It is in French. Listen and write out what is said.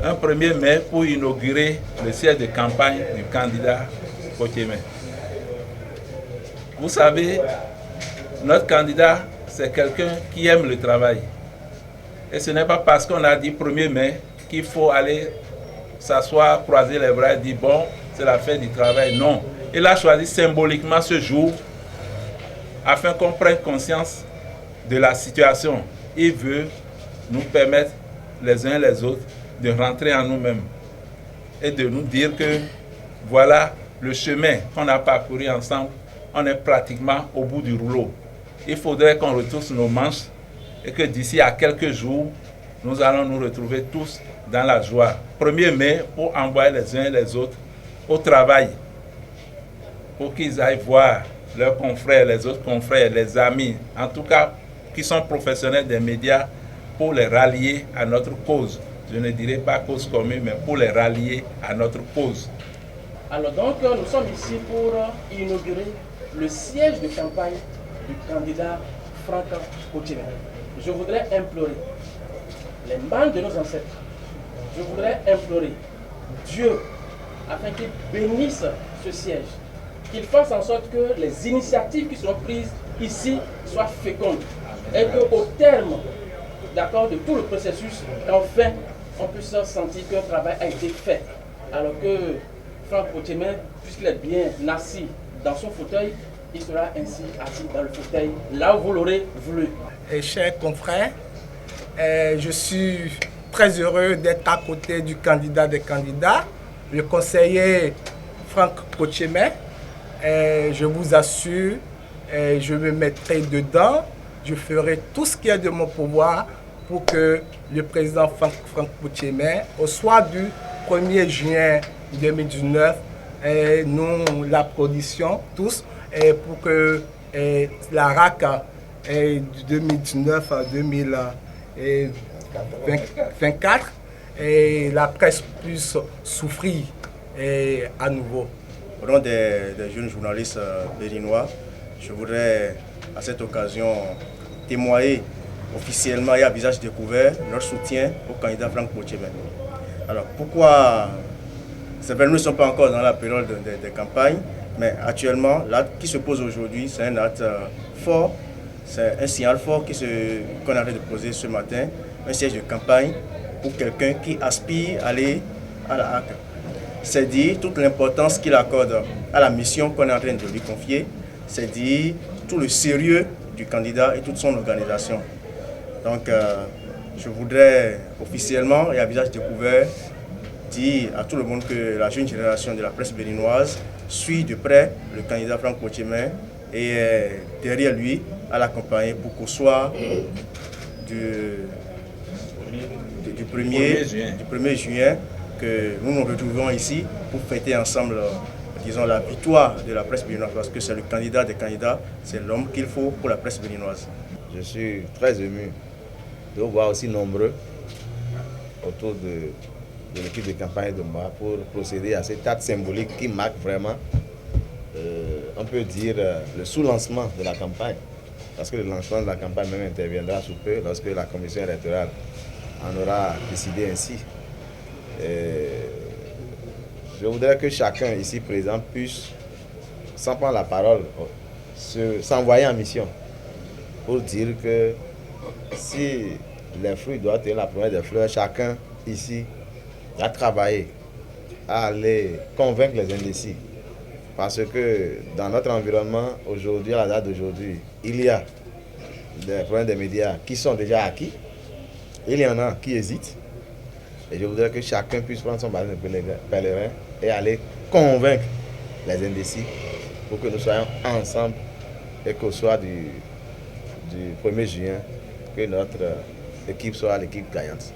un 1er mai pour inaugurer le siège de campagne du candidat Potiemé. Vous savez, notre candidat, c'est quelqu'un qui aime le travail. Et ce n'est pas parce qu'on a dit 1er mai qu'il faut aller s'asseoir, croiser les bras et dire bon, c'est la fête du travail. Non. Il a choisi symboliquement ce jour afin qu'on prenne conscience de la situation. Il veut nous permettre les uns les autres de rentrer en nous-mêmes et de nous dire que voilà le chemin qu'on a parcouru ensemble, on est pratiquement au bout du rouleau. Il faudrait qu'on retrousse nos manches et que d'ici à quelques jours, nous allons nous retrouver tous dans la joie. 1er mai pour envoyer les uns et les autres au travail, pour qu'ils aillent voir leurs confrères, les autres confrères, les amis, en tout cas qui sont professionnels des médias, pour les rallier à notre cause. Je ne dirais pas cause commune, mais pour les rallier à notre cause. Alors donc, nous sommes ici pour inaugurer le siège de campagne du candidat Franck Potiemé. Je voudrais implorer les membres de nos ancêtres, je voudrais implorer Dieu afin qu'il bénisse ce siège, qu'il fasse en sorte que les initiatives qui seront prises ici soient fécondes et qu'au terme de tout le processus, enfin, on puisse sentir qu'un travail a été fait. Alors que Franck Potiemé, puisqu'il est bien assis dans son fauteuil, il sera ainsi assis dans le fauteuil, là où vous l'aurez voulu. Et chers confrères, je suis très heureux d'être à côté du candidat des candidats, le conseiller Franck Potiemé. Je vous assure, je me mettrai dedans, je ferai tout ce qui est de mon pouvoir pour que le président Franck Potiemé, au soir du 1er juin 2019, nous l'applaudissions tous pour que la RAC du 2019 à 2024 et la presse puisse souffrir à nouveau. Au nom des jeunes journalistes béninois, je voudrais à cette occasion témoigner officiellement et à visage découvert notre soutien au candidat Franck Potiemé. Alors pourquoi ces nous ne sont pas encore dans la période de campagne, mais actuellement, l'acte qui se pose aujourd'hui, c'est un acte fort, c'est un signal fort qu'on a arrêté de poser ce matin, un siège de campagne pour quelqu'un qui aspire à aller à la HAC. C'est dire toute l'importance qu'il accorde à la mission qu'on est en train de lui confier, c'est dire tout le sérieux du candidat et toute son organisation. Donc, je voudrais officiellement et à visage découvert dire à tout le monde que la jeune génération de la presse béninoise suit de près le candidat Franck Potiemé et est derrière lui à l'accompagner pour qu'au soir du 1er juin, que nous nous retrouvons ici pour fêter ensemble, disons, la victoire de la presse béninoise, parce que c'est le candidat des candidats, c'est l'homme qu'il faut pour la presse béninoise. Je suis très ému de vous voir aussi nombreux autour de l'équipe de campagne de moi pour procéder à cet acte symbolique qui marque vraiment, on peut dire, le sous-lancement de la campagne. Parce que le lancement de la campagne même interviendra sous peu lorsque la commission électorale en aura décidé ainsi. Je voudrais que chacun ici présent puisse, sans prendre la parole, s'envoyer en mission pour dire que si les fruits doivent être la première des fleurs, chacun ici a travaillé à aller convaincre les indécis. Parce que dans notre environnement, aujourd'hui, à la date d'aujourd'hui, il y a des problèmes des médias qui sont déjà acquis. Il y en a qui hésitent. Et je voudrais que chacun puisse prendre son bâton de pèlerin et aller convaincre les indécis pour que nous soyons ensemble et qu'au soir du 1er juin, que notre équipe soit l'équipe gagnante.